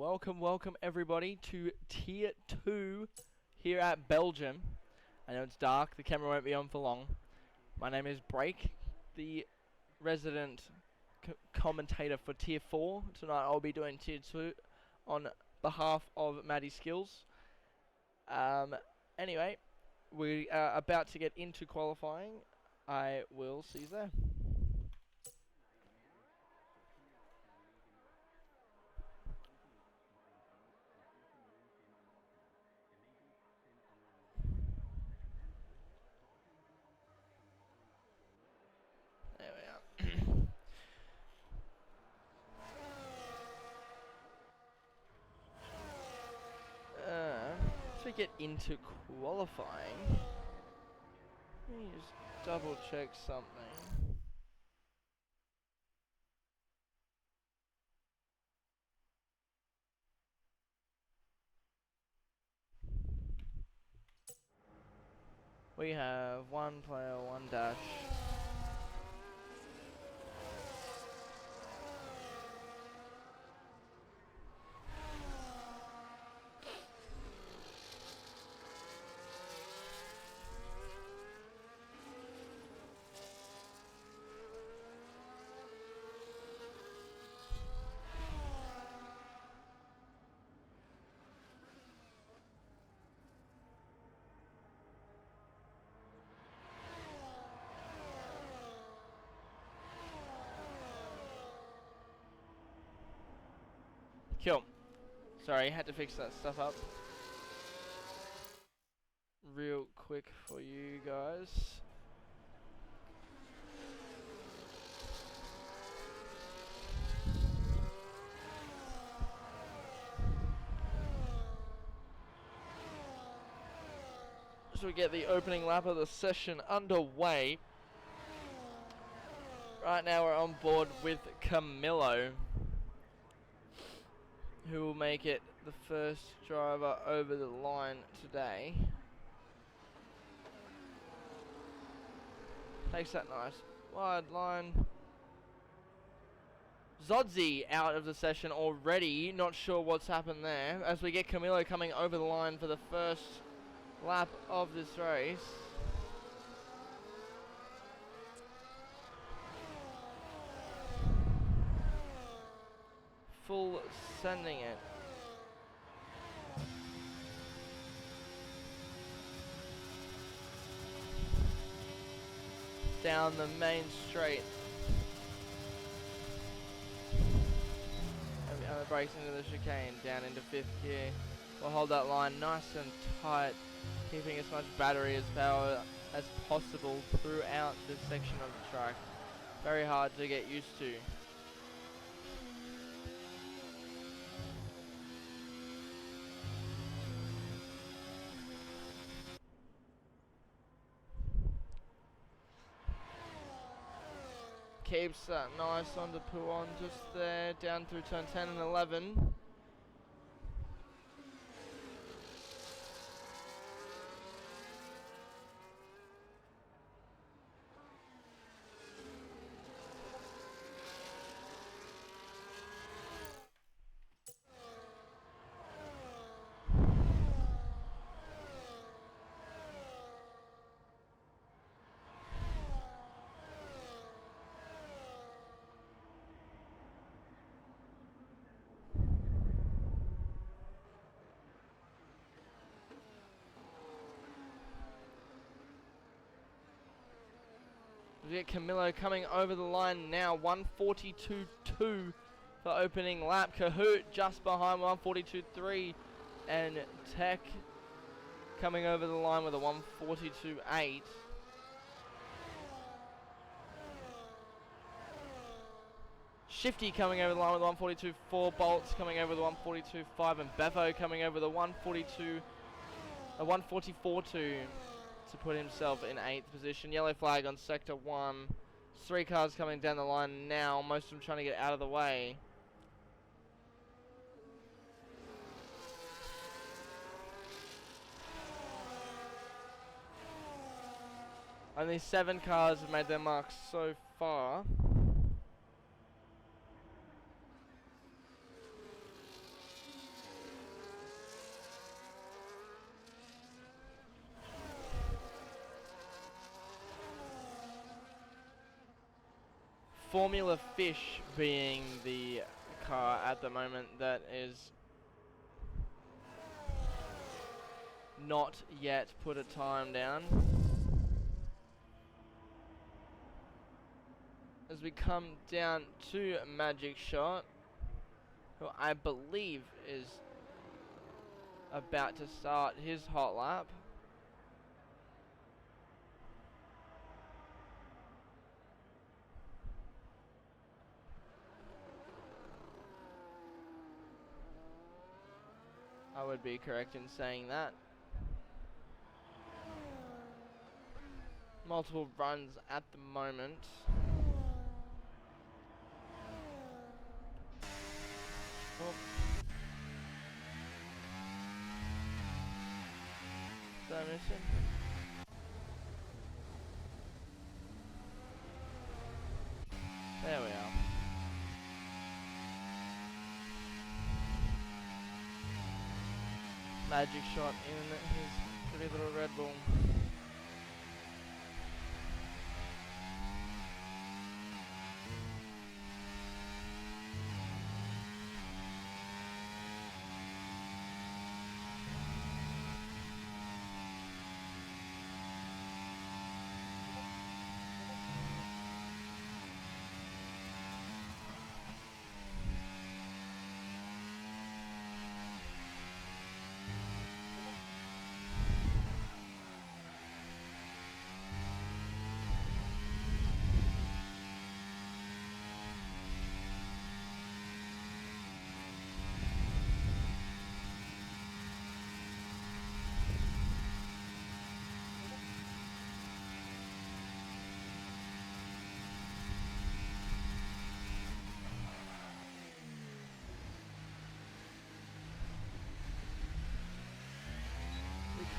Welcome everybody to Tier 2 here at Belgium. I know it's dark, the camera won't be on for long. My name is Break, the resident commentator for Tier 4. Tonight I'll be doing Tier 2 on behalf of Maddie Skills. Anyway, we are about to get into qualifying. I will see you there. There we are. To get into qualifying, let me just double check something. We have one player, one dash. Cool. Sorry, had to fix that stuff up real quick for you guys. So we get the opening lap of the session underway. Right now we're on board with Camillo, who will make it the first driver over the line today. Takes that nice wide line. Zodzi out of the session already, not sure what's happened there, as we get Camillo coming over the line for the first lap of this race. Full sending it. Down the main straight. And it breaks into the chicane, down into fifth gear. We'll hold that line nice and tight, keeping as much battery as power as possible throughout this section of the track. Very hard to get used to. Keeps that nice on the Puon just there, down through turn 10 and 11. We get Camillo coming over the line now, 142.2 for opening lap. Kahoot just behind 142.3, and Tech coming over the line with a 142.8. Shifty coming over the line with 142.4, Bolts coming over the 142.5, and Bevo coming over the 144.2 to put himself in 8th position. Yellow flag on sector 1. 3 cars coming down the line now, most of them trying to get out of the way. Only 7 cars have made their marks so far. Formula Fish being the car at the moment that is not yet put a time down. As we come down to Magic Shot, who I believe is about to start his hot lap. I would be correct in saying that. Multiple runs at the moment. Oh. Did I miss him? There we are. Magic Shot in his pretty little Red Bull.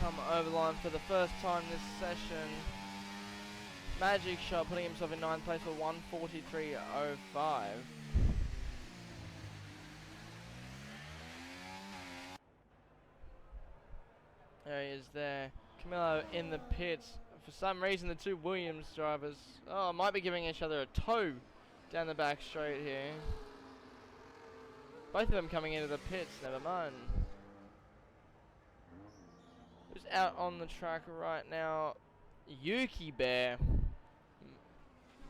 Come over the line for the first time this session. Magic Shot putting himself in 9th place for 1:43.05. There he is there. Camillo in the pits. For some reason the two Williams drivers might be giving each other a tow down the back straight here. Both of them coming into the pits, never mind. Who's out on the track right now? Yuki Bear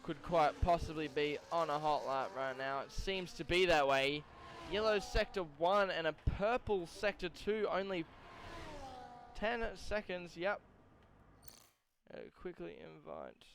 could quite possibly be on a hot lap right now. It seems to be that way. Yellow sector 1 and a purple sector 2, only 10 seconds. Yep. Quickly invite.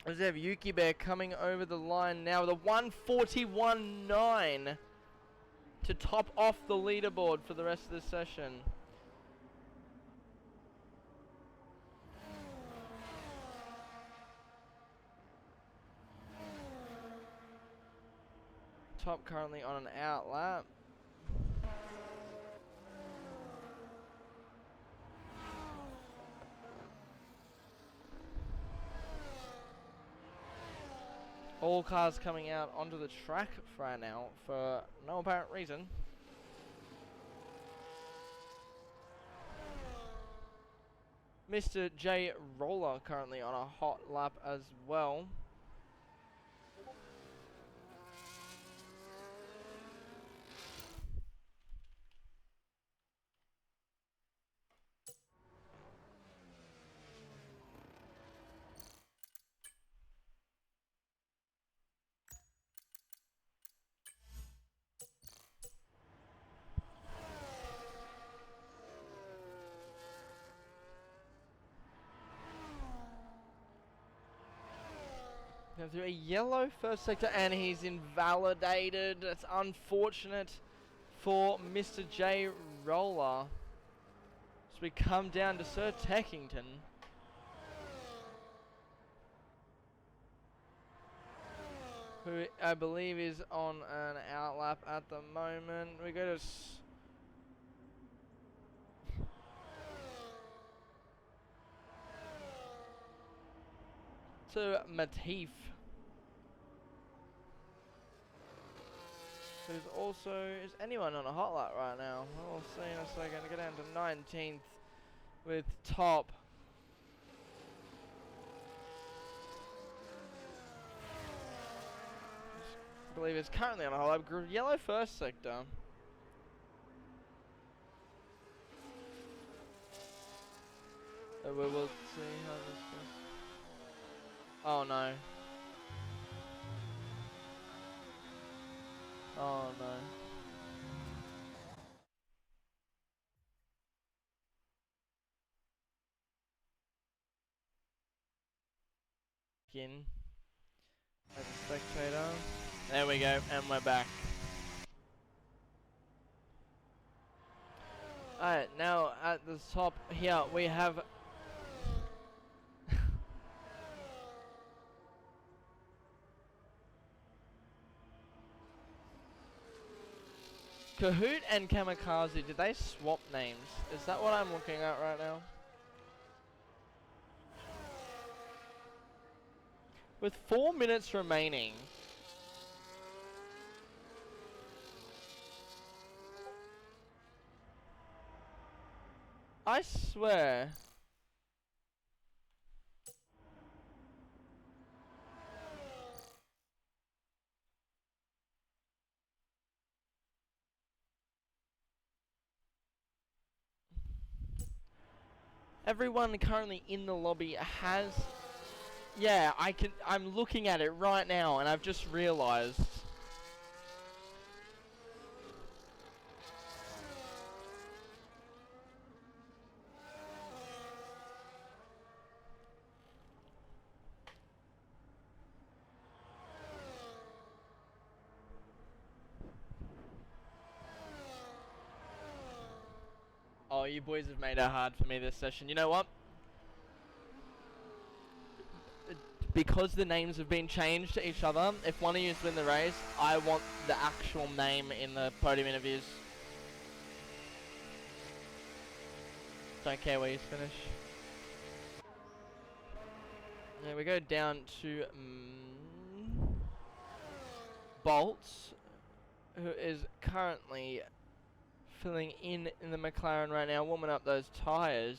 As we have Yuki Bear coming over the line now with a 1:41.9 to top off the leaderboard for the rest of the session. Top currently on an out lap. All cars coming out onto the track right now for no apparent reason. Mr. J Roller currently on a hot lap as well. Going through a yellow first sector and he's invalidated. That's unfortunate for Mr. J Roller. So we come down to Sir Teckington. Who I believe is on an out lap at the moment. We go to Matif. There's also, is anyone on a hot lap right now? We'll see in a second. Go down to 19th with Top. I believe it's currently on a hot lap. Yellow first sector. We will see how this goes. Oh no. Oh no. In as a spectator. There we go, and we're back. Alright, now at the top here we have Kahoot and Kamikaze. Did they swap names? Is that what I'm looking at right now? With 4 minutes remaining. I swear. Everyone currently in the lobby has... Yeah, I'm looking at it right now and I've just realized. Oh, you boys have made it hard for me this session. You know what? Because the names have been changed to each other, if one of you win the race, I want the actual name in the podium interviews. Don't care where you finish. Yeah, we go down to Bolts, who is currently filling in the McLaren right now, warming up those tyres.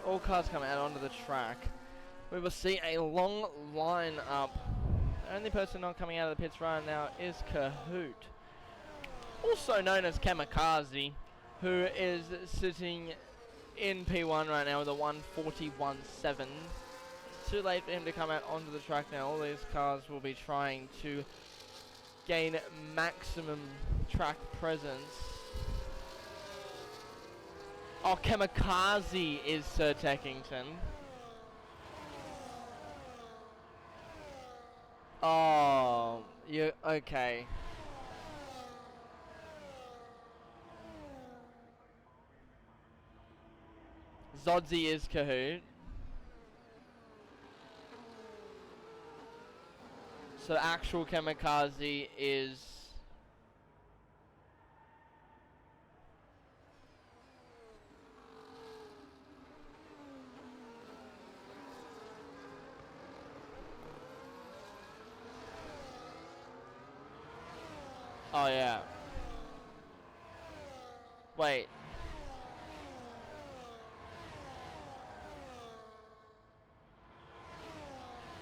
All cars come out onto the track. We will see a long line up. The only person not coming out of the pits right now is Kahoot, also known as Kamikaze, who is sitting in P1 right now with a 141.7. It's too late for him to come out onto the track now. All these cars will be trying to gain maximum track presence. Oh, Kamikaze is Sir Teckington. Oh, you okay? Zodzi is Kahoot. So actual Kamikaze is... Oh yeah. Wait.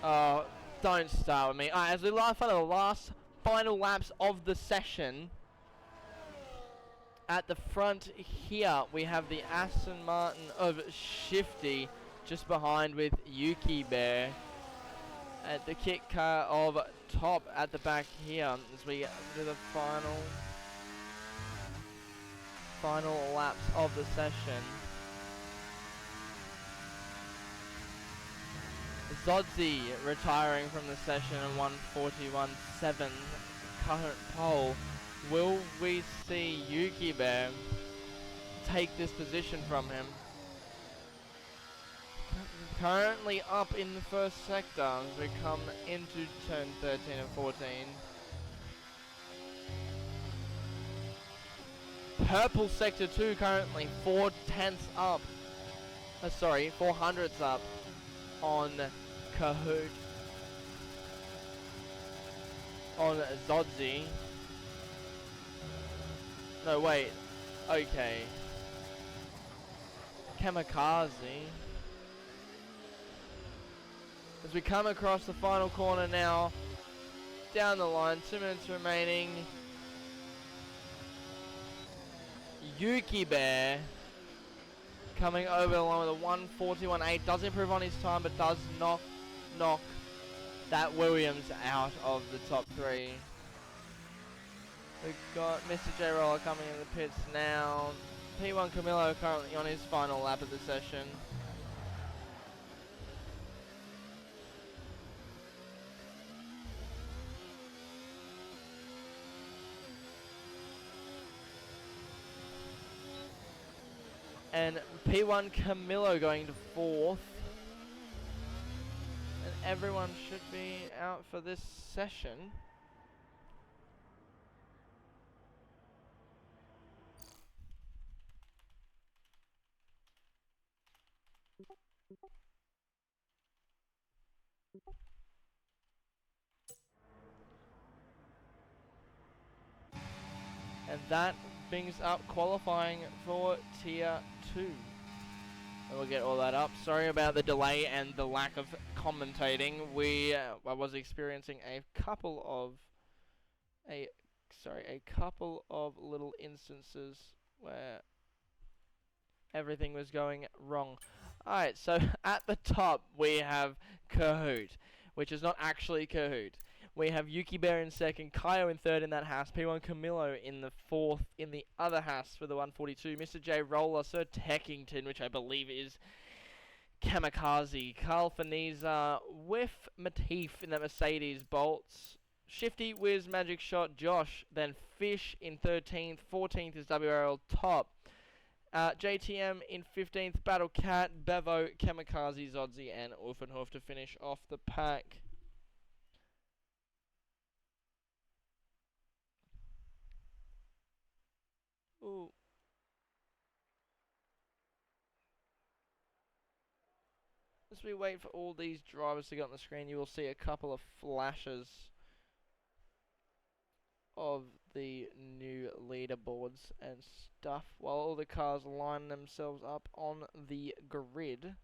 Oh, don't start with me. Alright, as we laugh at the last final laps of the session, at the front here we have the Aston Martin of Shifty just behind with Yuki Bear. At the kit car of top at the back here as we do the final laps of the session. Zodzi retiring from the session in 1:41.7 current pole. Will we see Yuki Bear take this position from him? Currently up in the first sector as we come into turn 13 and 14. Purple sector 2 currently 4/10 up. 400ths up on Kahoot. On Zodzi. No, wait. Okay. Kamikaze. As we come across the final corner now, down the line, 2 minutes remaining. Yuki Bear coming over the line with a 1:41.8. Does improve on his time, but does not knock that Williams out of the top 3. We've got Mr. J Roller coming in the pits now. P1 Camilo currently on his final lap of the session. And P1 Camilo going to 4th. And everyone should be out for this session. And that brings up qualifying for Tier 2. And we'll get all that up. Sorry about the delay and the lack of commentating. I was experiencing a couple of little instances where everything was going wrong. Alright, so at the top we have Kahoot, which is not actually Kahoot. We have Yuki Bear in second, Kaio in third in that Haas, P1 Camilo in the fourth in the other Haas for the 142, Mr. J Roller, Sir Teckington, which I believe is Kamikaze, Carl Faniza with Matif in that Mercedes, Bolts, Shifty, Wiz, Magic Shot, Josh, then Fish in 13th, 14th is WRL Top, JTM in 15th, Battle Cat, Bevo, Kamikaze, Zodzi, and Uffenhof to finish off the pack. Ooh. As we wait for all these drivers to get on the screen, you will see a couple of flashes of the new leaderboards and stuff while all the cars line themselves up on the grid.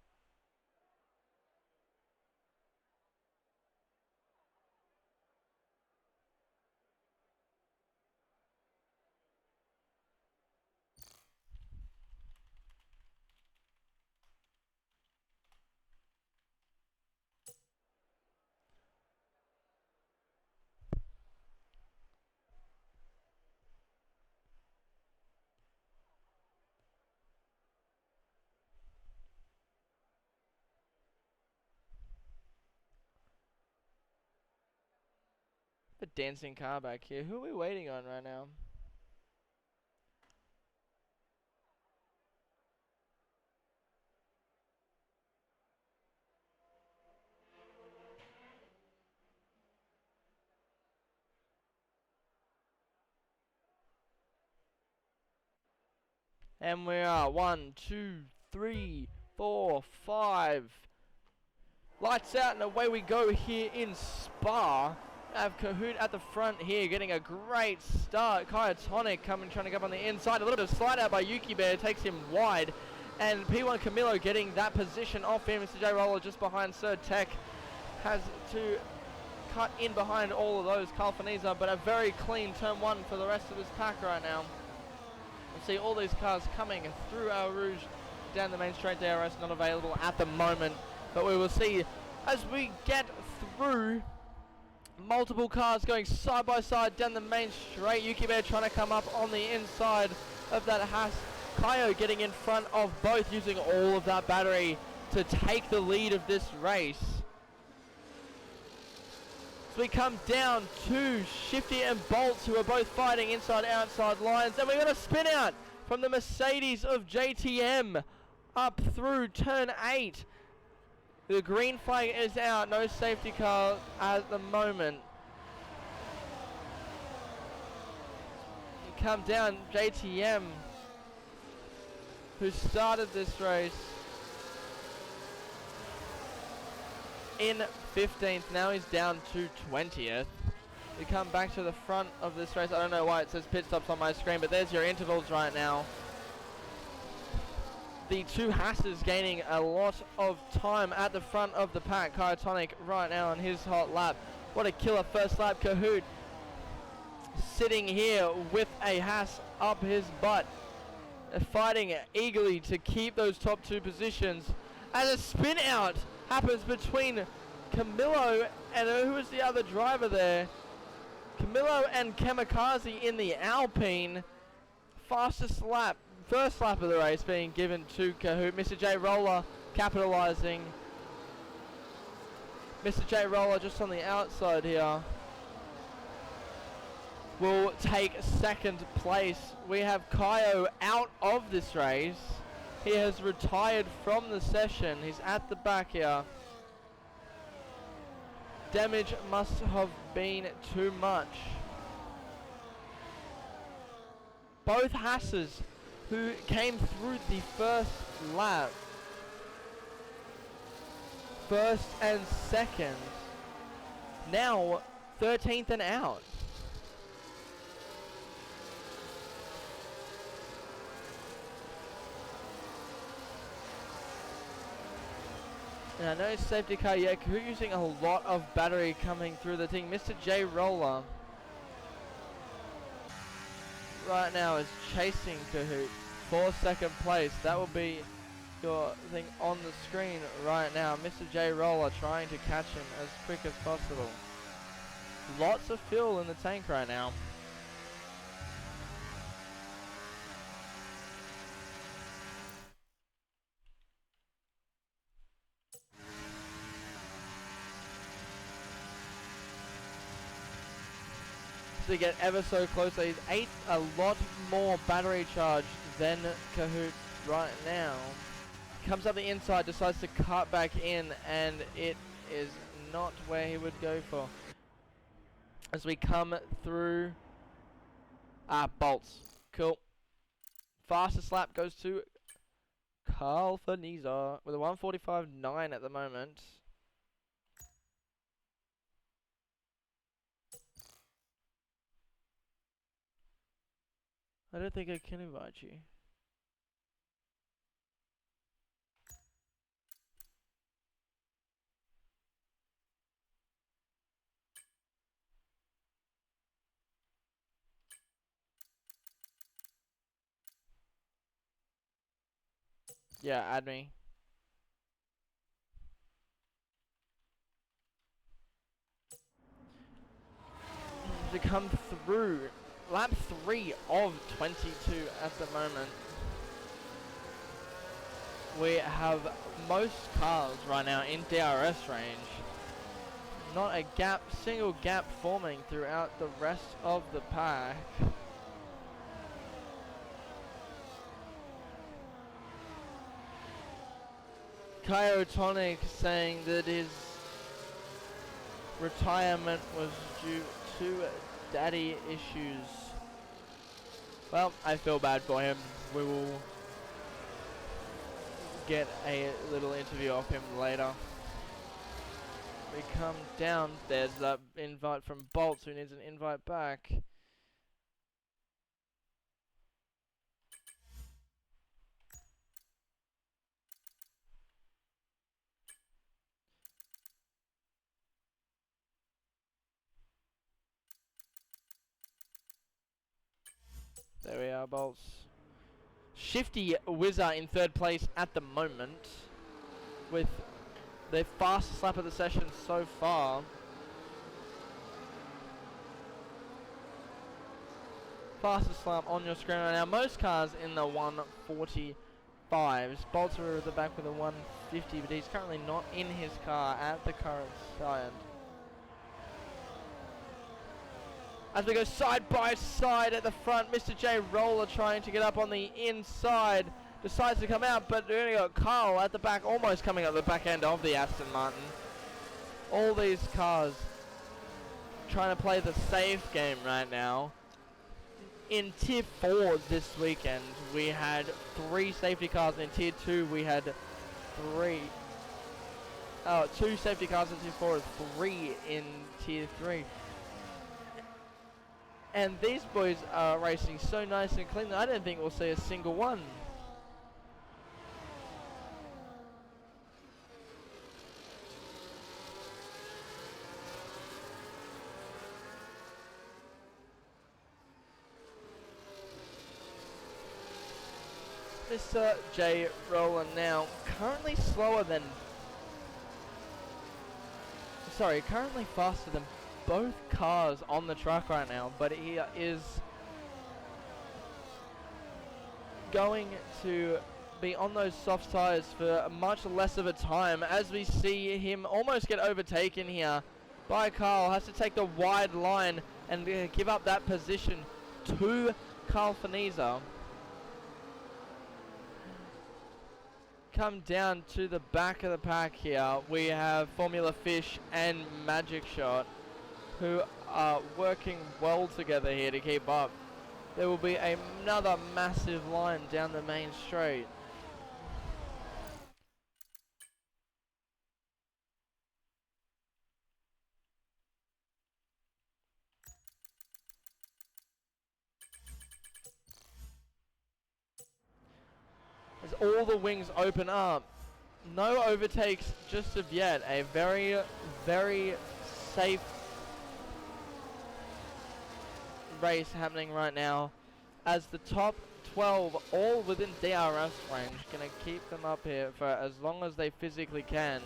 The dancing car back here. Who are we waiting on right now? And we are 1, 2, 3, 4, 5. Lights out and away we go here in Spa. Have Kahoot at the front here, getting a great start. Kyotonic trying to come up on the inside. A little bit of slide out by Yuki Bear, takes him wide. And P1 Camilo getting that position off him. Mr. J Roller just behind Sir Tech. Has to cut in behind all of those. Carl Faniza, but a very clean turn 1 for the rest of this pack right now. We'll see all these cars coming through our Rouge down the main straight. DRS not available at the moment. But we will see as we get through. Multiple cars going side by side down the main straight. Yuki Bear trying to come up on the inside of that Haas. Kaio getting in front of both, using all of that battery to take the lead of this race. So we come down to Shifty and Bolts, who are both fighting inside-outside lines. And we've got a spin out from the Mercedes of JTM up through turn 8. The green flag is out, no safety car at the moment. You come down, JTM, who started this race in 15th, now he's down to 20th. We come back to the front of this race. I don't know why it says pit stops on my screen, but there's your intervals right now. The two Hasses gaining a lot of time at the front of the pack. Kaitonic right now on his hot lap. What a killer first lap. Kahoot sitting here with a Haas up his butt, fighting eagerly to keep those top two positions. And a spin out happens between Camillo and who was the other driver there? Camillo and Kamikaze in the Alpine. Fastest lap, first lap of the race being given to Kahoot. Mr. J Roller capitalizing. Mr. J Roller just on the outside here will take second place. We have Kaio out of this race. He has retired from the session. He's at the back here. Damage must have been too much. Both Hasses who came through the first lap, first and second, now 13th and out. Now no safety car yet. Kahoot using a lot of battery coming through the thing. Mr. J Roller right now is chasing Kahoot for second place. That will be your thing on the screen right now. Mr. J Roller trying to catch him as quick as possible. Lots of fuel in the tank right now. To get ever so close. He's ate a lot more battery charge than Kahoot right now. Comes up the inside, decides to cut back in, and it is not where he would go for. As we come through Bolts. Cool. Fastest lap goes to Carl Faniza with a 1:45.9 at the moment. I don't think I can invite you. Yeah, add me. To come through lap 3 of 22 at the moment. We have most cars right now in DRS range. Not a gap, single gap forming throughout the rest of the pack. Kaio saying that his retirement was due to daddy issues. Well, I feel bad for him. We will get a little interview of him later. We come down. There's that invite from Bolts, who needs an invite back. There we are, Bolts. Shifty Whizzer in third place at the moment with their fastest lap of the session so far. Fastest lap on your screen right now. Most cars in the 145s. Bolter at the back with a 150, but he's currently not in his car at the current time. As we go side by side at the front, Mr. J Roller trying to get up on the inside. Decides to come out, but we only got Carl at the back, almost coming up the back end of the Aston Martin. All these cars trying to play the safe game right now. In Tier 4 this weekend, we had 3 safety cars. In Tier 2, we had 2 safety cars in Tier 4 and 3 in Tier 3. And these boys are racing so nice and clean that I don't think we'll see a single one. Mr. J Roller now currently currently faster than both cars on the track right now, but he is going to be on those soft tires for much less of a time, as we see him almost get overtaken here by Carl. Has to take the wide line and give up that position to Carl Faniza. Come down to the back of the pack here, we have Formula Fish and Magic Shot, who are working well together here to keep up. There will be another massive line down the main straight. As all the wings open up, no overtakes just of yet. A very, very safe race happening right now, as the top 12 all within DRS range, gonna keep them up here for as long as they physically can.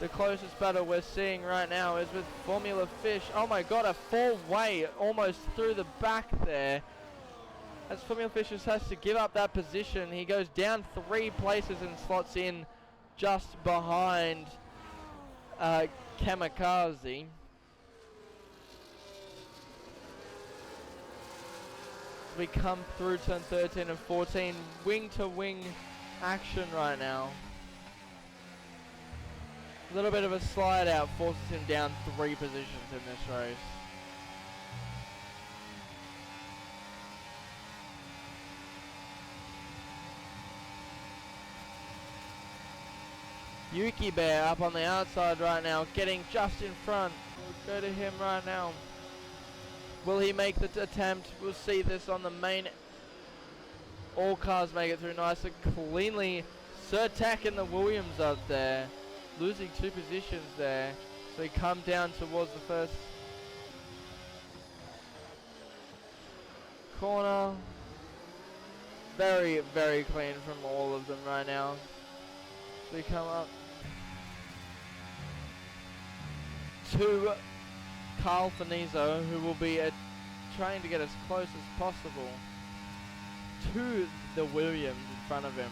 The closest battle we're seeing right now is with Formula Fish. Oh my god, a 4-way almost through the back there, as Formula Fish just has to give up that position. He goes down 3 places and slots in just behind Kamikaze. We come through turn 13 and 14, wing to wing action right now. A little bit of a slide out forces him down 3 positions in this race. Yuki Bear up on the outside right now, getting just in front. We'll go to him right now. Will he make the attempt? We'll see this on the main. All cars make it through nice and cleanly. Sir Tack and the Williams up there, losing 2 positions there. So we come down towards the first corner. Very, very clean from all of them right now. So we come up to Carl Fanizo, who will be trying to get as close as possible to the Williams in front of him.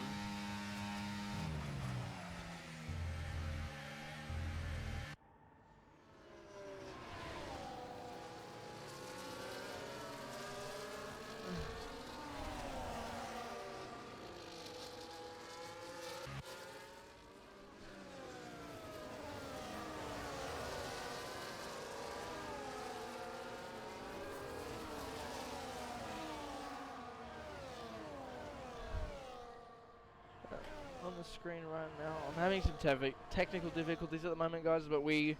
On the screen right now, I'm having some technical difficulties at the moment, guys, but we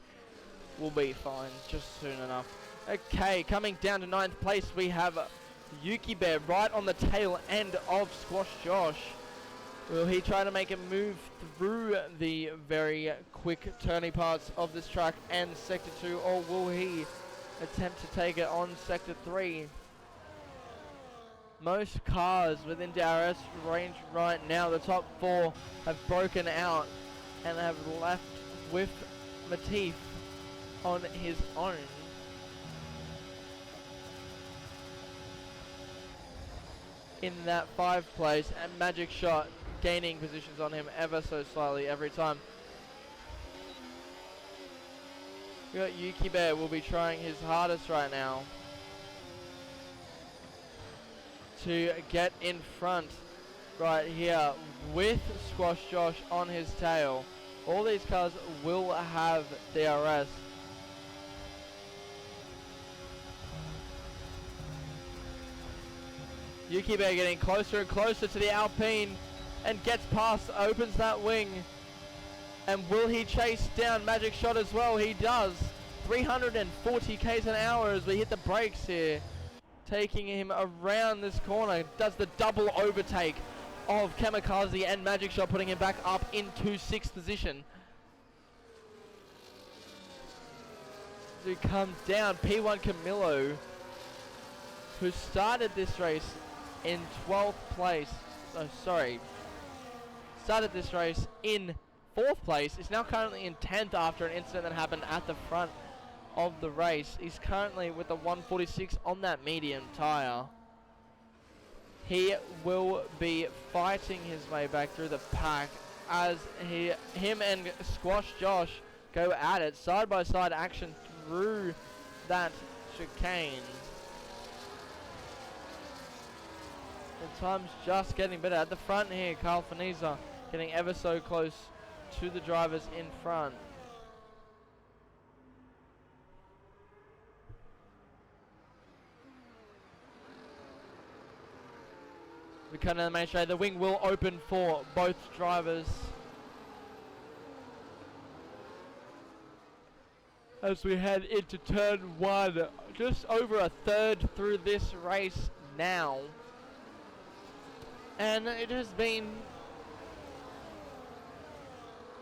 will be fine just soon enough. Okay, coming down to 9th place, we have Yuki Bear right on the tail end of Squash Josh. Will he try to make a move through the very quick turny parts of this track and Sector 2, or will he attempt to take it on Sector 3? Most cars within DRS range right now, the top 4 have broken out and have left with Matif on his own. In that 5th place, and Magic Shot gaining positions on him ever so slightly every time. We got Yuki Bear will be trying his hardest right now to get in front right here with Squash Josh on his tail. All these cars will have DRS. Yuki Bear getting closer and closer to the Alpine and gets past, opens that wing. And will he chase down Magic Shot as well? He does. 340 k's an hour as we hit the brakes here. Taking him around this corner. Does the double overtake of Kamikaze and Magic Shot, putting him back up into 6th position. As he comes down, P1 Camilo, who started this race in 12th place. Oh, sorry. Started this race in 4th place. Is now currently in 10th after an incident that happened at the front of the race. He's currently with the 146 on that medium tire. He will be fighting his way back through the pack as him and Squash Josh go at it. Side by side action through that chicane. The time's just getting better. At the front here, Carl Faniza getting ever so close to the drivers in front. We cut down the main straight. The wing will open for both drivers. As we head into turn 1, just over a third through this race now. And it has been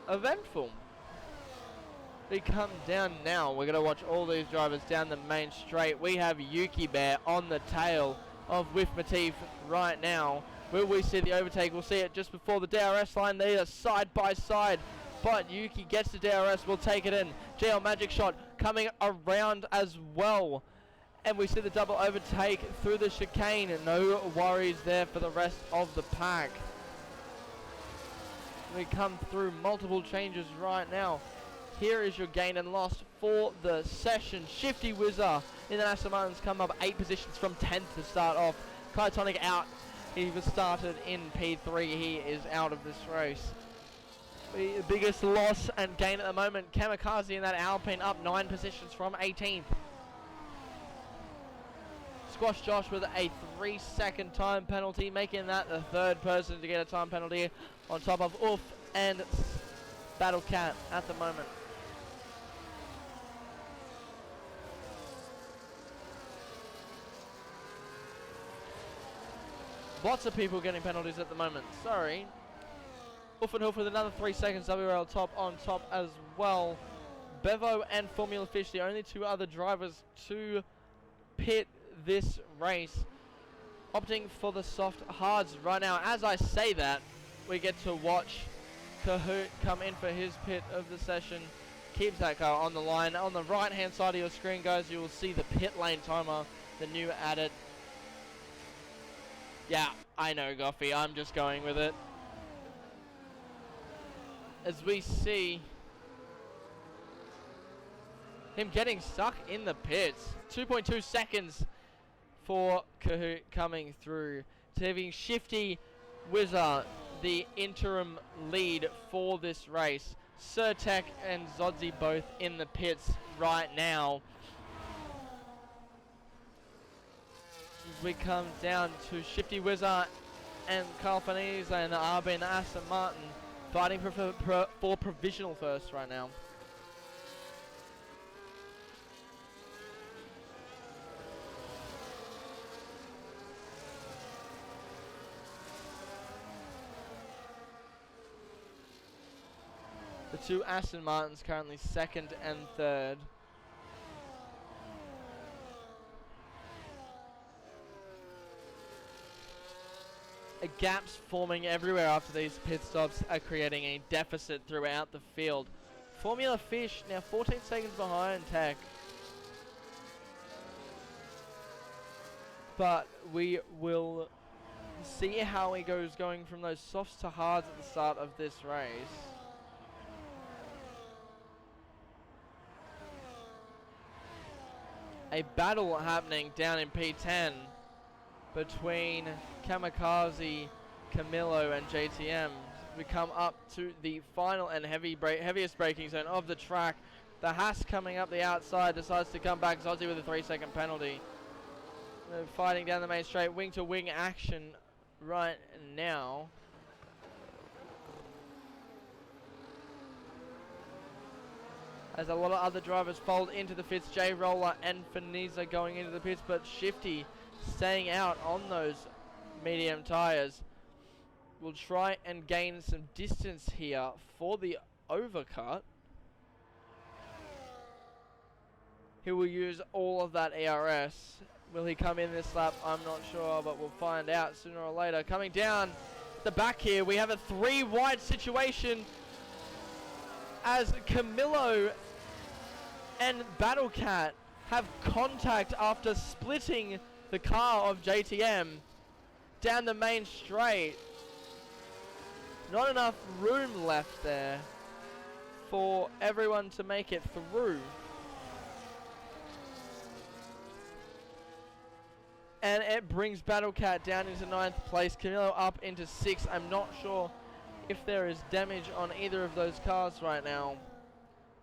eventful. We come down now. We're going to watch all these drivers down the main straight. We have Yuki Bear on the tail of With Matif right now. Will we see the overtake? We'll see it just before the DRS line. They are side by side, but Yuki gets the DRS. We'll take it in. GL Magic Shot coming around as well. And we see the double overtake through the chicane. No worries there for the rest of the pack. We come through multiple changes right now. Here is your gain and loss for the session. Shifty Wizard in the Aston Martins come up 8 positions from 10th to start off. Kaitonic out. He was started in P3. He is out of this race. The biggest loss and gain at the moment. Kamikaze in that Alpine up 9 positions from 18th. Squash Josh with a 3-second time penalty, making that the 3rd person to get a time penalty on top of Oof and Battle Cat at the moment. Lots of people getting penalties at the moment. Sorry. Oof and Hoof with another 3 seconds. WRL top on top as well. Bevo and Formula Fish, the only 2 other drivers to pit this race, opting for the soft hards right now. As I say that, we get to watch Kahoot come in for his pit of the session. Keeps that car on the line. On the right hand side of your screen, guys, you will see the pit lane timer, the new added. Yeah, I know, Goffy, I'm just going with it. As we see him getting stuck in the pits. 2.2 seconds for Kahoot coming through. Having Shifty Wizard the interim lead for this race. Surtek and Zodzi both in the pits right now. We come down to Shifty Wizard and Carl Faniza and Arbin Aston Martin fighting for provisional first right now. The 2 Aston Martins currently 2nd and 3rd. gaps forming everywhere after these pit stops are creating a deficit throughout the field. Formula Fish now 14 seconds behind Tech. But we will see how he goes going from those softs to hards at the start of this race. A battle happening down in P10 between Kamikaze, Camillo and JTM. We come up to the final and heaviest braking zone of the track. The Haas coming up the outside decides to come back. Zozzi with a 3-second penalty. They're fighting down the main straight, wing to wing action right now. As a lot of other drivers fold into the pits, J Roller and Feniza going into the pits, but Shifty staying out on those medium tyres. Will try and gain some distance here for the overcut. He will use all of that ERS. Will he come in this lap? I'm not sure, but we'll find out sooner or later. Coming down the back here, we have a 3-wide situation as Camillo and Battlecat have contact after splitting the car of JTM down the main straight. Not enough room left there for everyone to make it through. And it brings Battlecat down into 9th place, Camillo up into 6th. I'm not sure if there is damage on either of those cars right now.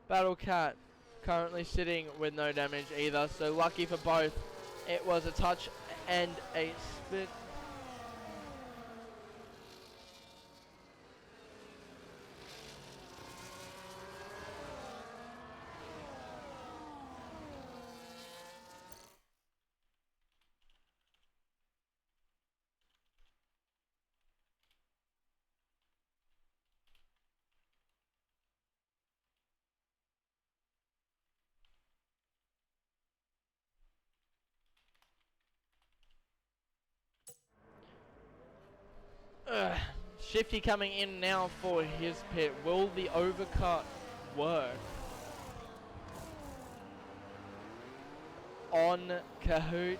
Battlecat currently sitting with no damage either, so lucky for both. It was a touch and a spit. Shifty coming in now for his pit. Will the overcut work on Kahoot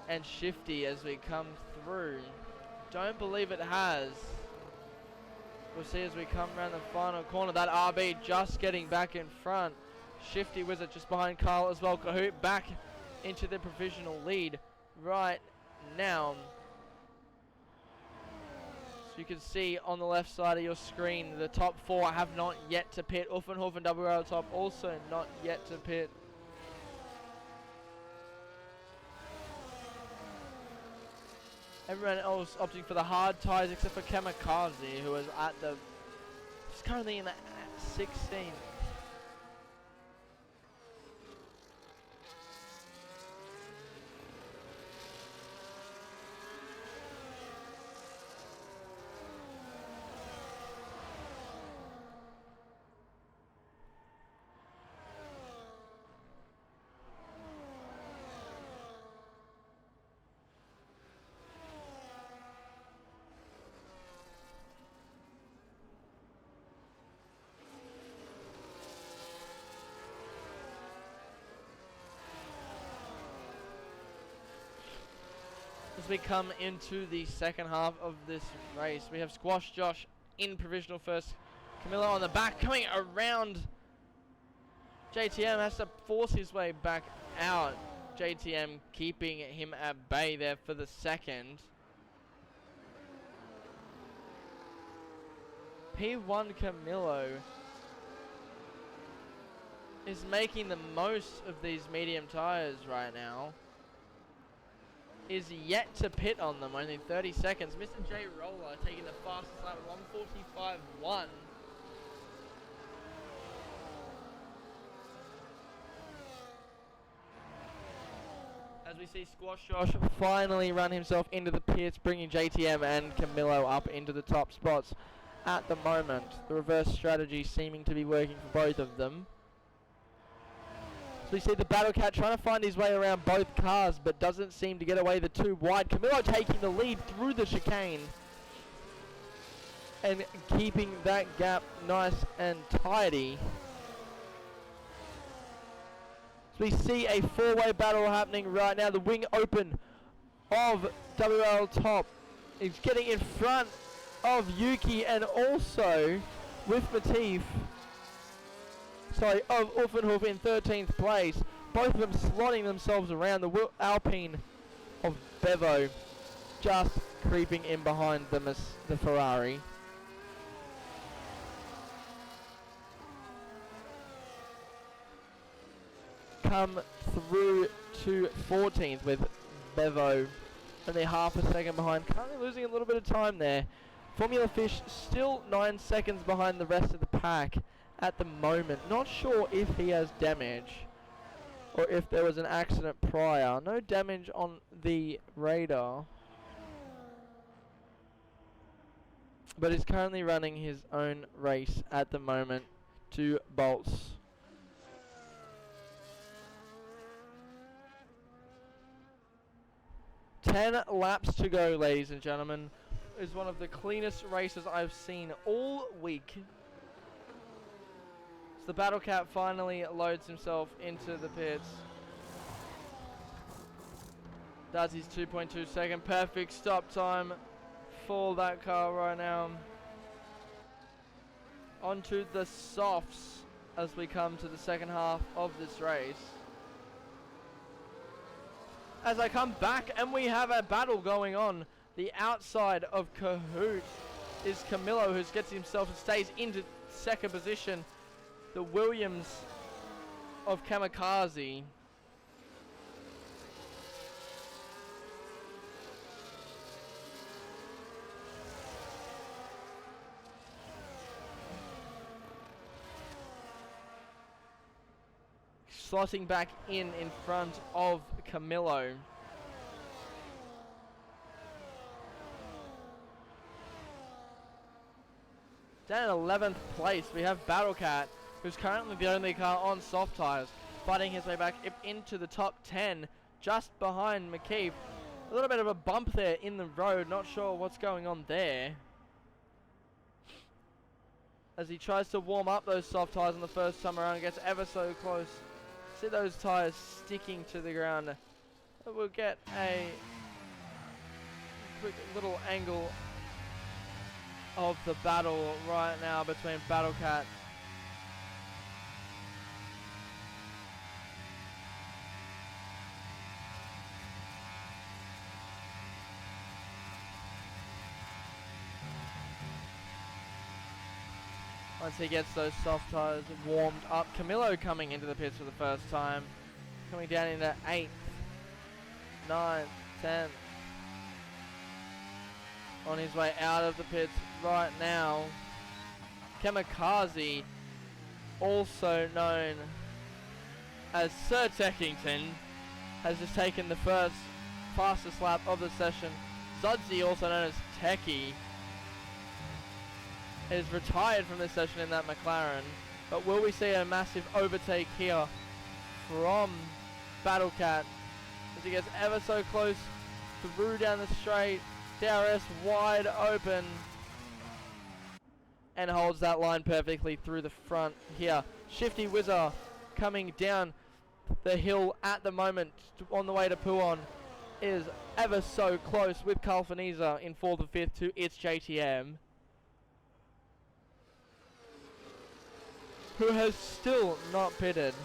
and Shifty as we come through? Don't believe it has. We'll see as we come around the final corner. That RB just getting back in front. Shifty Wizard just behind Carl as well. Kahoot back into the provisional lead right now. So you can see on the left side of your screen, the top 4 have not yet to pit. Uffenhofen WRL top also not yet to pit. Everyone else opting for the hard tyres except for Kamikaze, who is at the... He's currently in the 16th. As we come into the second half of this race, we have Squash Josh in provisional first. Camillo on the back, coming around. JTM has to force his way back out. JTM keeping him at bay there for the second. P1 Camillo is making the most of these medium tires right now. Is yet to pit on them, only 30 seconds. Mr. J Roller taking the fastest lap at 1:45.1. As we see Squash Josh finally run himself into the pits, bringing JTM and Camillo up into the top spots at the moment. The reverse strategy seeming to be working for both of them. So we see the Battle Cat trying to find his way around both cars, but doesn't seem to get away the two wide. Camillo taking the lead through the chicane and keeping that gap nice and tidy. So we see a four-way battle happening right now. The wing open of WRL top is getting in front of Yuki and also with Matif. Sorry, of Uffenhof in 13th place. Both of them slotting themselves around. The Alpine of Bevo just creeping in behind the Ferrari. Come through to 14th with Bevo only half a second behind. Currently losing a little bit of time there. Formula Fish still 9 seconds behind the rest of the pack at the moment. Not sure if he has damage or if there was an accident prior. No damage on the radar, but he's currently running his own race at the moment to bolts. Ten laps to go, ladies and gentlemen. Is one of the cleanest races I've seen all week. So the Battle Cat finally loads himself into the pits. Does his 2.2 second perfect stop time for that car right now. Onto the softs as we come to the second half of this race. As I come back and we have a battle going on. The outside of Kahoot is Camillo, who gets himself and stays into second position. The Williams of Kamikaze. Slotting back in front of Camillo. Down in 11th place, we have Battle Cat, who's currently the only car on soft tyres, fighting his way back into the top 10, just behind McKeith. A little bit of a bump there in the road, not sure what's going on there. As he tries to warm up those soft tyres on the first time around, gets ever so close. See those tyres sticking to the ground. We'll get a quick little angle of the battle right now between Battle Cat once he gets those soft tyres warmed up. Camillo coming into the pits for the first time, coming down into 8th, 9th, 10th, on his way out of the pits right now. Kamikaze, also known as Sir Techington, has just taken the first fastest lap of the session. Zodzi, also known as Techie, is retired from this session in that McLaren. But will we see a massive overtake here from Battle Cat as he gets ever so close through down the straight? DRS wide open and holds that line perfectly through the front here. Shifty Whizzer coming down the hill at the moment on the way to Puon is ever so close with Kalfaniza in 4th and 5th to its JTM, who has still not pitted.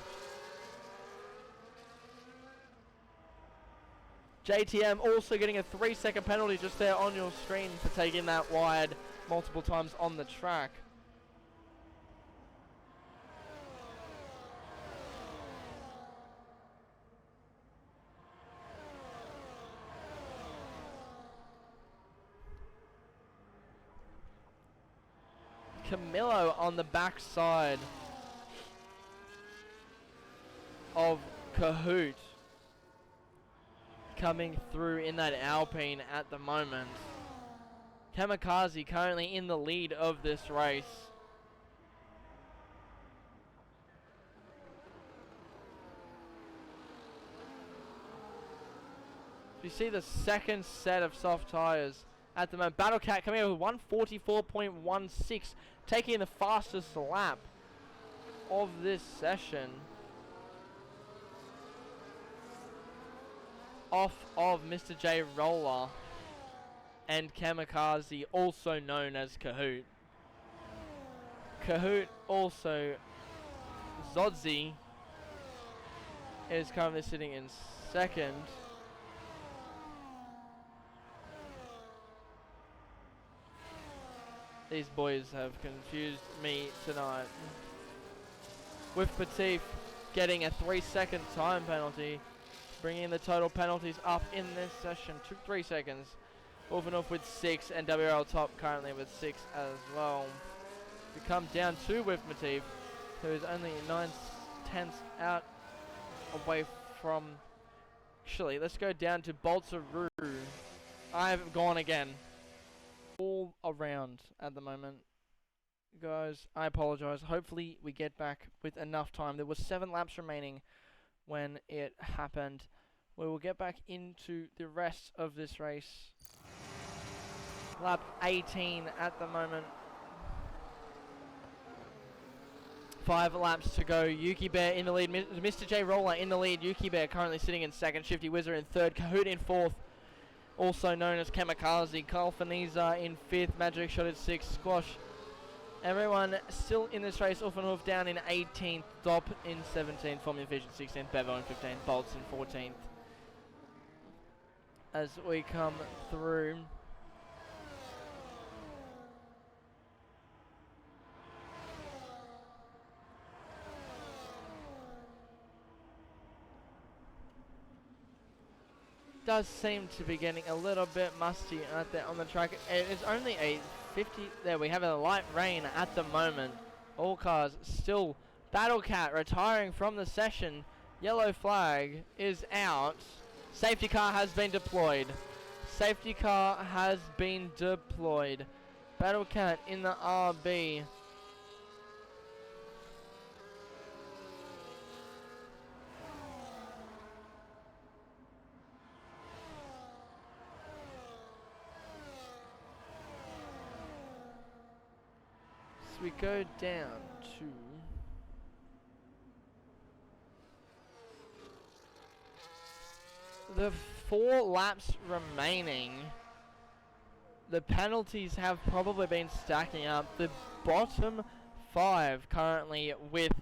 JTM also getting a 3-second penalty just there on your screen for taking that wide multiple times on the track. Camillo on the backside of Kahoot, coming through in that Alpine at the moment. Kamikaze currently in the lead of this race. You see the second set of soft tyres at the moment. Battle Cat coming in with 144.16, taking the fastest lap of this session. Off of Mr. J Roller and Kamikaze, also known as Kahoot. Kahoot, also Zodzi, is currently sitting in second. These boys have confused me tonight. With Petit getting a 3-second time penalty, bringing the total penalties up in this session to 3 seconds. Wolfenhof with 6 and WRL Top currently with 6 as well. We come down to with Matif, who is only 9 tenths out away from... Actually, let's go down to Boltzaroo. I've gone again. All around at the moment. Guys, I apologize. Hopefully we get back with enough time. There was 7 laps remaining when it happened. We will get back into the rest of this race. Lap 18 at the moment. 5 laps to go. Yuki Bear in the lead. Mr. J Roller in the lead. Yuki Bear currently sitting in second. Shifty Wizard in third. Kahoot in fourth, also known as Kamikaze. Carl Faniza in fifth. Magic Shot at sixth. Squash. Everyone still in this race. Uffenhof down in 18th. Dop in 17th. Formula Vision 16th. Bevo in 15th. Bolts in 14th. As we come through. Does seem to be getting a little bit musty out there on the track. It is only a 50. There we have a light rain at the moment. All cars still. Battle Cat retiring from the session. Yellow flag is out. Safety car has been deployed. Safety car has been deployed. Battle Cat in the RB. So we go down to the 4 laps remaining. The penalties have probably been stacking up. The bottom 5 currently with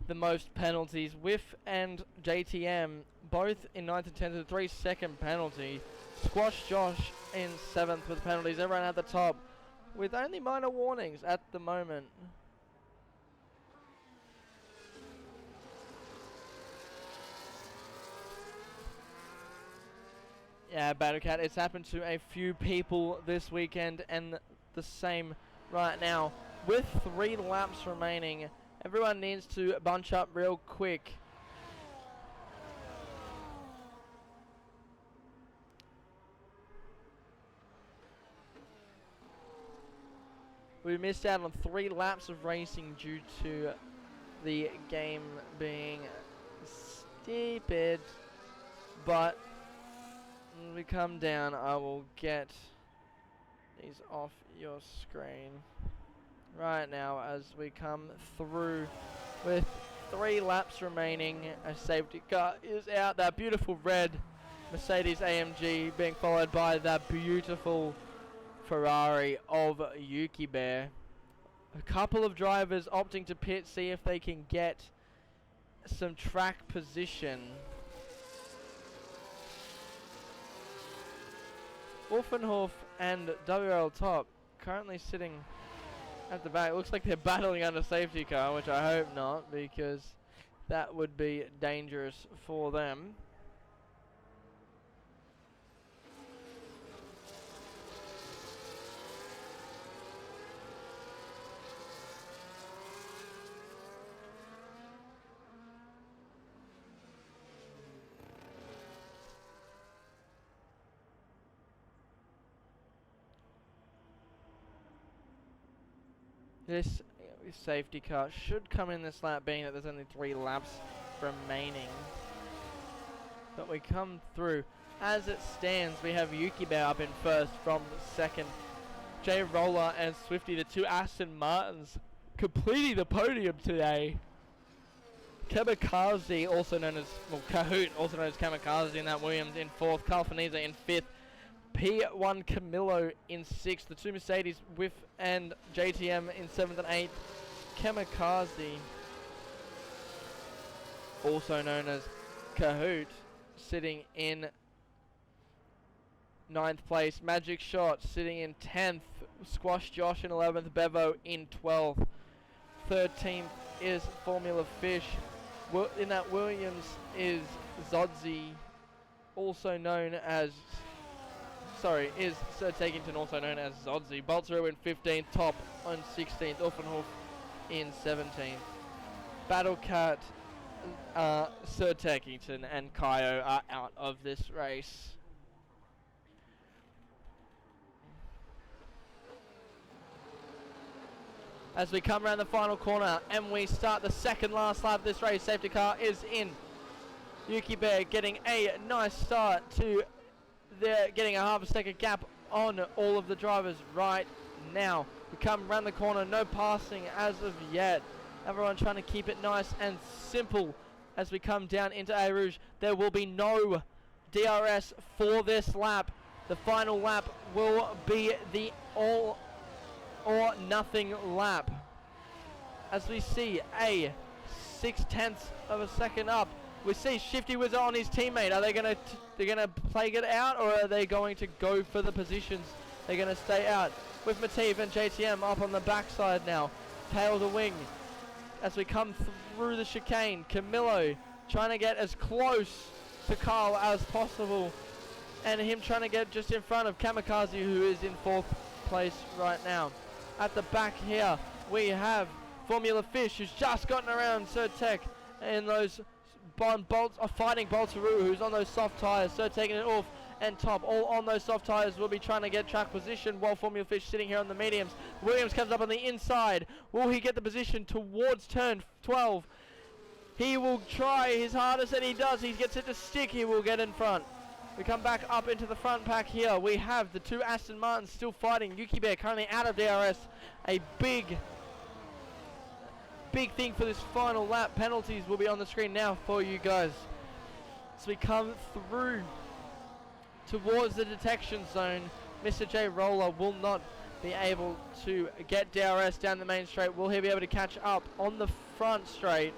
the most penalties. Whiff and JTM both in 9th and 10th with a 3-second penalty. Squash Josh in 7th with penalties. Everyone at the top with only minor warnings at the moment. Yeah, Battlecat, it's happened to a few people this weekend, and the same right now. With 3 laps remaining, everyone needs to bunch up real quick. We missed out on 3 laps of racing due to the game being stupid. But when we come down, I will get these off your screen right now as we come through with 3 laps remaining. A safety car is out. That beautiful red Mercedes AMG being followed by that beautiful Ferrari of Yuki Bear. A couple of drivers opting to pit, see if they can get some track position. Wolfenhof and WRL Top currently sitting at the back. It looks like they're battling under safety car, which I hope not, because that would be dangerous for them. This safety car should come in this lap, being that there's only 3 laps remaining. But we come through. As it stands, we have Yuki Bear up in first from second. J Roller and Swifty, the two Aston Martins, completing the podium today. Kamikaze, also known as, well, Kahoot, also known as Kamikaze in that Williams in fourth. Carl Faniza in fifth. P1 Camillo in sixth. The two Mercedes, Whiff and JTM in seventh and eighth. Kamikaze, also known as Kahoot, sitting in ninth place. Magic Shot sitting in 10th. Squash Josh in 11th. Bevo in 12th. 13th is Formula Fish. In that Williams is Zodzi, also known as, is Sir Takington, also known as Zodzi. Boltzero in 15th. Top on 16th. Uffenhof in 17th. Battlecat, Sir Takington and Kaio are out of this race. As we come around the final corner and we start the second last lap of this race, safety car is in. Yuki Bear getting a nice start to getting a half a second gap on all of the drivers right now. We come around the corner, no passing as of yet. Everyone trying to keep it nice and simple as we come down into A Rouge. There will be no DRS for this lap. The final lap will be the all or nothing lap. As we see a 0.6 of a second up. We see Shifty Wizard on his teammate. Are they gonna play it out, or are they going to go for the positions? They're gonna stay out. With Mativ and JTM up on the backside now. Tail to wing. As we come through the chicane, Camillo trying to get as close to Carl as possible. And him trying to get just in front of Kamikaze, who is in fourth place right now. At the back here, we have Formula Fish, who's just gotten around Sir Tech, and those bolts are fighting Boltaru, who's on those soft tires. Sir taking it off, and Top, all on those soft tires, will be trying to get track position, while Formula Fish sitting here on the mediums. Williams comes up on the inside. Will he get the position towards turn 12? He will try his hardest, and he does. He gets it to stick. He will get in front. We come back up into the front pack here. We have the two Aston Martins still fighting. Yuki Bear currently out of DRS. A big thing for this final lap. Penalties will be on the screen now for you guys. So we come through towards the detection zone. Mr. J Roller will not be able to get DRS down the main straight. Will he be able to catch up on the front straight?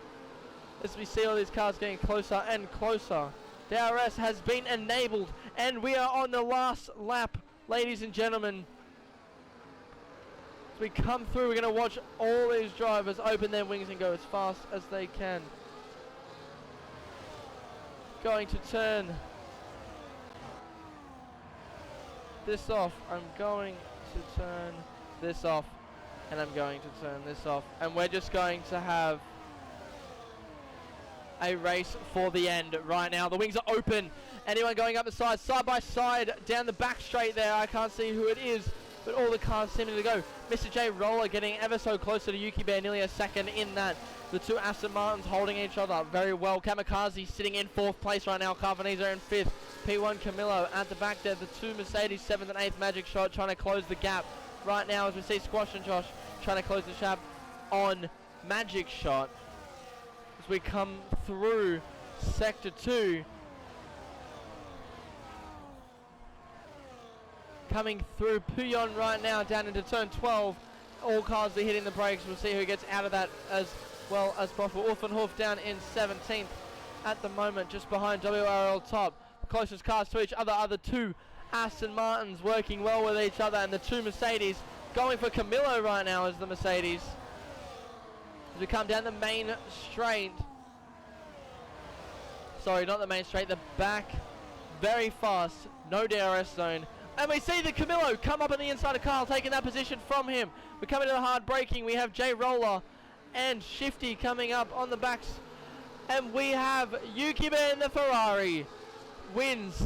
As we see all these cars getting closer and closer. DRS has been enabled, and we are on the last lap, ladies and gentlemen. As we come through, we're going to watch all these drivers open their wings and go as fast as they can. Going to turn this off. I'm going to turn this off, and I'm going to turn this off. And we're just going to have a race for the end right now. The wings are open. Anyone going up the side by side, down the back straight there. I can't see who it is, but all the cars seeming to go. Mr. J Roller getting ever so closer to Yuki Bear, nearly a second in that. The two Aston Martins holding each other very well. Kamikaze sitting in fourth place right now. Carvanese in fifth. P1 Camillo at the back there. The two Mercedes, 7th and 8th. Magic Shot trying to close the gap right now, as we see Squash and Josh trying to close the gap on Magic Shot. As we come through Sector 2. Coming through Puyon right now down into turn 12. All cars are hitting the brakes. We'll see who gets out of that as well as possible. Uffenhof down in 17th at the moment, just behind WRL Top. The closest cars to each other are the two Aston Martins working well with each other, and the two Mercedes going for Camillo right now as the Mercedes. As we come down the main straight. Sorry, not the main straight, the back. Very fast, no DRS zone. And we see the Camillo come up on the inside of Carl, taking that position from him. We're coming to the hard braking. We have J Roller and Shifty coming up on the backs. And we have Yuki Bear in the Ferrari. Wins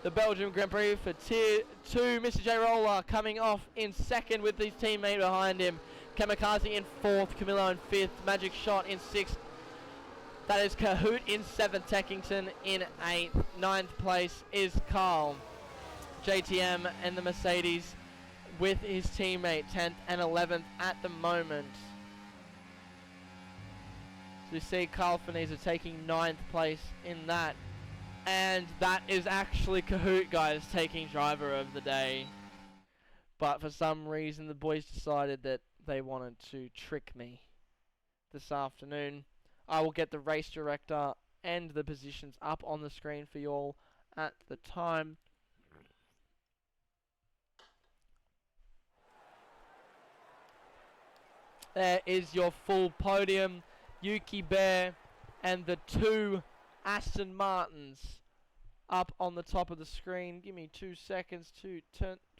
the Belgium Grand Prix for Tier 2. Mr. J Roller coming off in second with his teammate behind him. Kamikaze in fourth, Camillo in fifth, Magic Shot in sixth. That is Kahoot in 7th, Teckington in 8th. 9th place is Carl. JTM and the Mercedes with his teammate 10th and 11th at the moment. So you see Carl Finese taking 9th place in that. And that is actually Kahoot, guys, taking driver of the day. But for some reason the boys decided that they wanted to trick me this afternoon. I will get the race director and the positions up on the screen for you all at the time. There is your full podium. Yuki Bear and the 2 Aston Martins up on the top of the screen. Give me 2 seconds to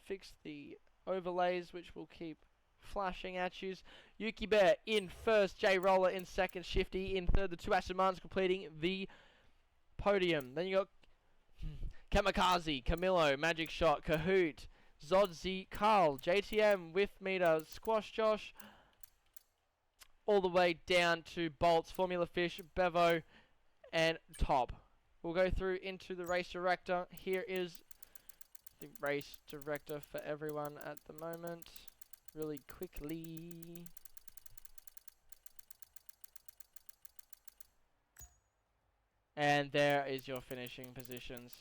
fix the overlays, which will keep flashing at you. Yuki Bear in first, J Roller in second, Shifty in third. The 2 Aston Martins completing the podium. Then you got Kamikaze, Camillo, Magic Shot, Kahoot, Zodzi, Carl, JTM with meter, Squash Josh, all the way down to Bolts, Formula Fish, Bevo, and Top. We'll go through into the race director. Here is the race director for everyone at the moment. Really quickly. And there is your finishing positions.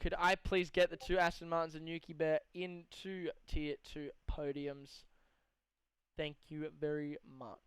Could I please get the 2 Aston Martins and Yuki Bear into Tier 2 podiums? Thank you very much.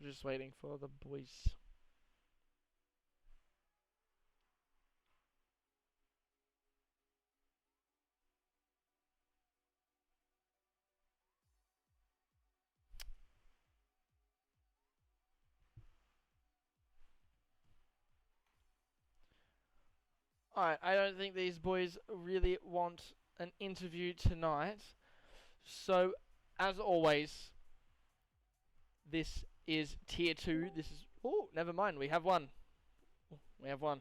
Just waiting for the boys. Alright, I don't think these boys really want an interview tonight. So, as always, this is Tier 2. This is... Oh, never mind. We have one. We have one.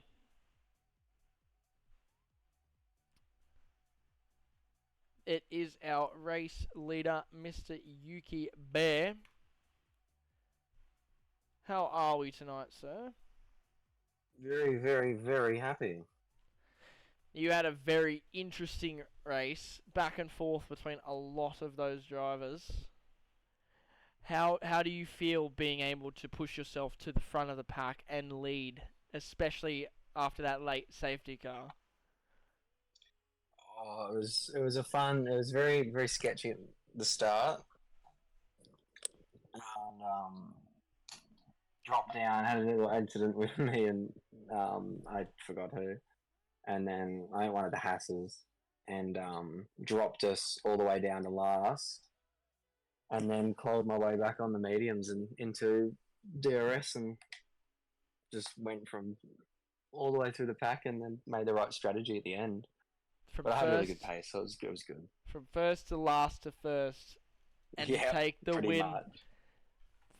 It is our race leader, Mr. Yuki Bear. How are we tonight, sir? Very, very, very happy. You had a very interesting race, back and forth between a lot of those drivers. How do you feel being able to push yourself to the front of the pack and lead, especially after that late safety car? Oh, it was a fun. It was very, very sketchy at the start, and dropped down. Had a little incident with me, and I forgot who. And then I one of the Hasses, and dropped us all the way down to last, and then clawed my way back on the mediums and into DRS, and just went from all the way through the pack, and then made the right strategy at the end. But I had really good pace, so it was good. From first to last to first, and yeah, take the win much.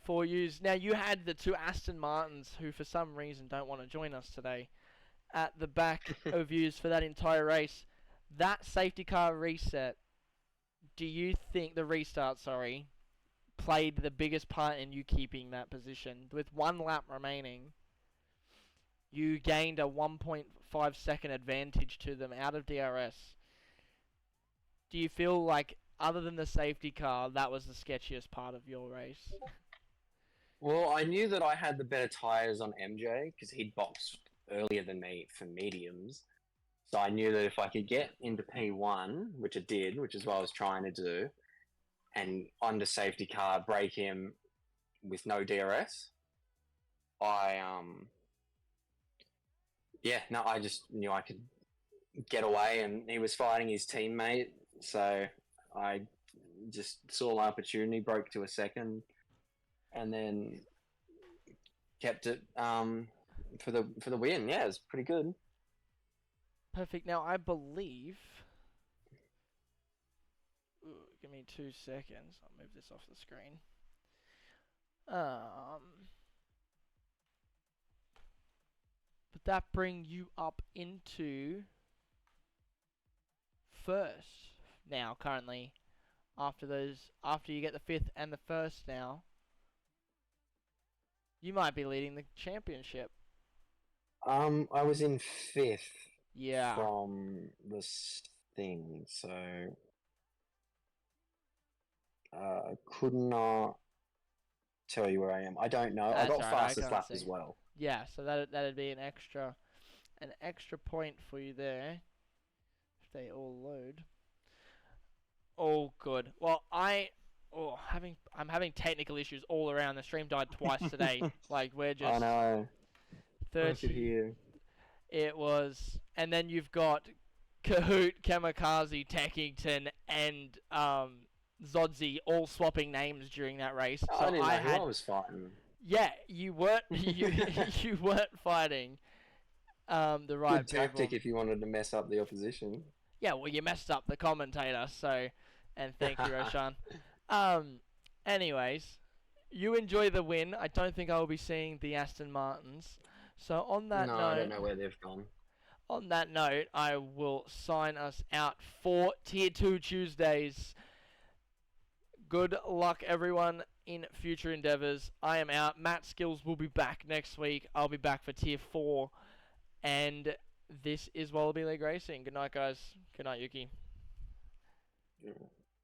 for you. Now, you had the 2 Aston Martins, who for some reason don't want to join us today, at the back of yous for that entire race. That safety car reset, do you think the restart, played the biggest part in you keeping that position with 1 lap remaining? You gained a 1.5 second advantage to them out of DRS. Do you feel like, other than the safety car, that was the sketchiest part of your race? Well, I knew that I had the better tires on MJ because he'd boxed earlier than me for mediums. So I knew that if I could get into P1, which I did, which is what I was trying to do, and on the safety car break him with no DRS, I yeah, no, I just knew I could get away, and he was fighting his teammate, so I just saw my opportunity, broke to a second, and then kept it for the win. Yeah, it was pretty good. Perfect. Now, I believe... Ooh, give me 2 seconds. I'll move this off the screen. But that bring you up into first now, currently. After you get the fifth and the first now, you might be leading the championship. I was in fifth Yeah. from this thing, so could not tell you where I am. I don't know. I That's got alright, I fastest can't lap see. as well. Yeah, so that'd be an extra point for you there. If they all load. Oh, good. Well, I'm having technical issues all around. The stream died twice today. Like, we're I just know. I could 30. hear. It was, and then you've got Kahoot, Kamikaze, Techington, and Zodzi all swapping names during that race. I So didn't know I who had, I was fighting. yeah, you weren't you weren't fighting the right Good people. tactic if you wanted to mess up the opposition. Yeah, well, you messed up the commentator, so, and thank you, Roshan. Anyways, you enjoy the win. I don't think I will be seeing the Aston Martins. So No, I don't know where they've gone. on that note, I will sign us out for Tier 2 Tuesdays. Good luck, everyone, in future endeavours. I am out. Matt Skills will be back next week. I'll be back for Tier 4. And this is Wallaby League Racing. Good night, guys. Good night, Yuki. Yeah.